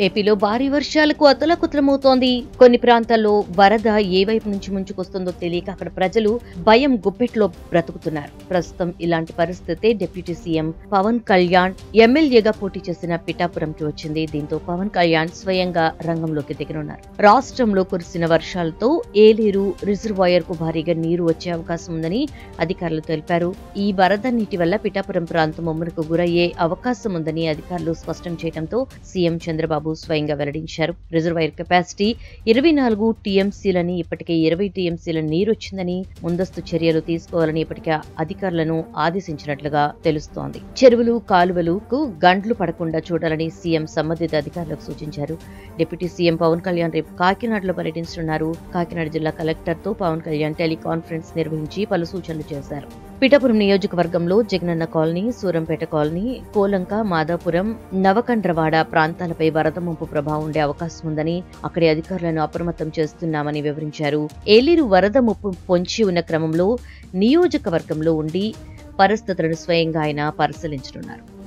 ఏపీలో భారీ వర్షాలకు అతలాకుతలమవుతోంది. కొన్ని ప్రాంతాల్లో వరద ఏ వైపు నుంచి ముంచుకొస్తుందో తెలియక అక్కడ ప్రజలు భయం గుప్పెట్లో బ్రతుకుతున్నారు. ప్రస్తుతం ఇలాంటి పరిస్థితి డిప్యూటీ సీఎం పవన్ కళ్యాణ్ ఎమ్మెల్యేగా పోటీ చేసిన పిఠాపురంకి వచ్చింది. దీంతో పవన్ కళ్యాణ్ స్వయంగా రంగంలోకి దిగనున్నారు. రాష్ట్రంలో కురిసిన వర్షాలతో ఏలేరు రిజర్వాయర్ కు భారీగా నీరు వచ్చే అవకాశం ఉందని అధికారులు తెలిపారు. ఈ వరద నీటి వల్ల పిఠాపురం ప్రాంతం ముమ్మరకు గురయ్యే అవకాశం ఉందని అధికారులు స్పష్టం చేయడంతో సీఎం చంద్రబాబు స్వయంగా వెల్లడించారు. రిజర్వాయర్ కెపాసిటీ 24 టీఎంసీలని, ఇప్పటికే 20 టీఎంసీల నీరు వచ్చిందని, ముందస్తు చర్యలు తీసుకోవాలని ఇప్పటికే అధికారులను ఆదేశించినట్లుగా తెలుస్తోంది. చెరువులు, కాలువలకు గండ్లు పడకుండా చూడాలని సీఎం సంబంధిత అధికారులకు సూచించారు. డిప్యూటీ సీఎం పవన్ కళ్యాణ్ రేపు కాకినాడలో పర్యటించనున్నారు. కాకినాడ జిల్లా కలెక్టర్ తో పవన్ కళ్యాణ్ టెలికాన్ఫరెన్స్ నిర్వహించి పలు సూచనలు చేశారు. పిఠాపురం నియోజకవర్గంలో జగనన్న కాలనీ, సూరంపేట కాలనీ, కోలంక, మాదాపురం, నవకండ్రవాడ ప్రాంతాలపై వరద ముంపు ప్రభావం ఉండే అవకాశం ఉందని అక్కడి అధికారులను అప్రమత్తం చేస్తున్నామని వివరించారు. ఏలేరు వరద ముప్పు పొంచి ఉన్న క్రమంలో నియోజకవర్గంలో ఉండి పరిస్థితులను స్వయంగా ఆయన పరిశీలించనున్నారు.